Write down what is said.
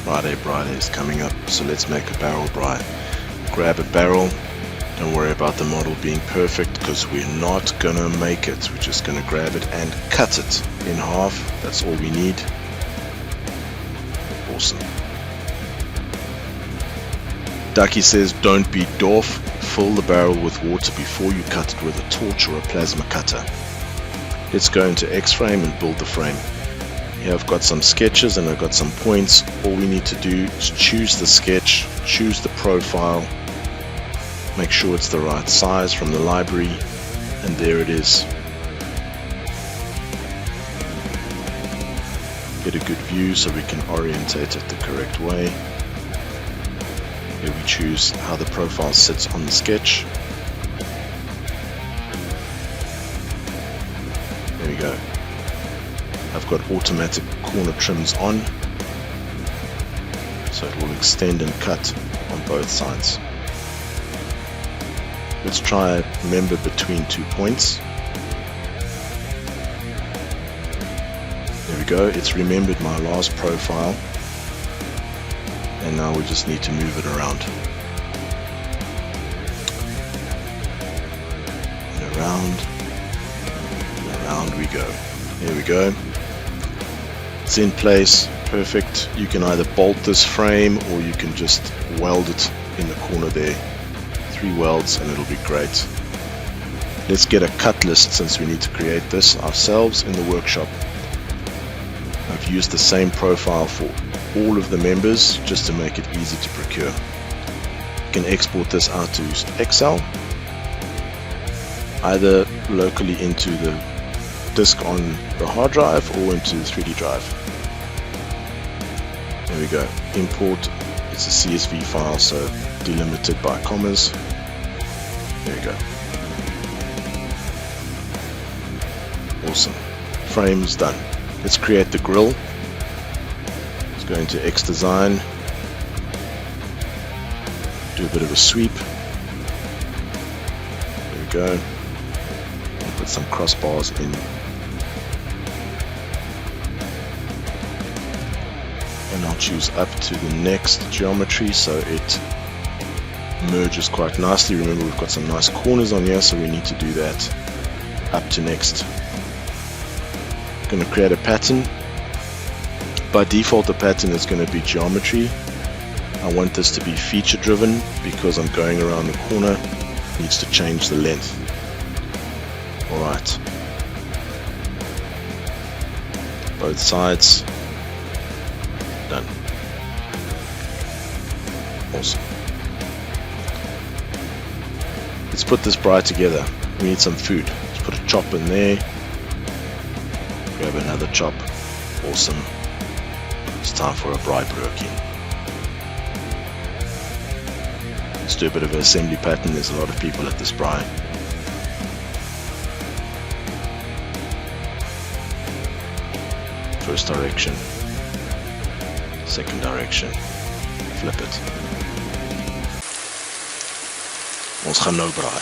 Friday Braai is coming up, so let's make a barrel braai. Grab a barrel. Don't worry about the model being perfect because we're not gonna make it. We're just gonna grab it and cut it in half. That's all we need. Awesome. Ducky says don't be dwarf. Fill the barrel with water before you cut it with a torch or a plasma cutter. Let's go into xFrame and build the frame. Here I've got some sketches and I've got some points. All we need to do is choose the sketch, choose the profile, make sure it's the right size from the library, and there it is. Get a good view so we can orientate it the correct way. Here we choose how the profile sits on the sketch. There we go. I've got automatic corner trims on, so it will extend and cut on both sides. Let's try a member between 2 points. There we go, it's remembered my last profile, and now we just need to move it around. And around we go. There we go. It's in place, perfect. You can either bolt this frame or you can just weld it in the corner there. 3 welds and it'll be great. Let's get a cut list since we need to create this ourselves in the workshop. I've used the same profile for all of the members just to make it easy to procure. You can export this out to Excel, either locally into the disk on the hard drive or into the 3D drive. There we go. Import. It's a CSV file, so delimited by commas. There we go. Awesome. Frame's done. Let's create the grille. Let's go into xDesign. Do a bit of a sweep. There we go. And put some crossbars in. And I'll choose up to the next geometry so it merges quite nicely. Remember, we've got some nice corners on here, so we need to do that up to next. I'm going to create a pattern. By default, the pattern is going to be geometry. I want this to be feature driven because I'm going around the corner. It needs to change the length. Alright. Both sides. Done. Awesome. Let's put this braai together. We need some food. Let's put a chop in there. Grab another chop. Awesome. It's time for a braai brookie. Let's do a bit of an assembly pattern. There's a lot of people at this braai. First direction. Second direction, flip it. Ons gaan nou braai.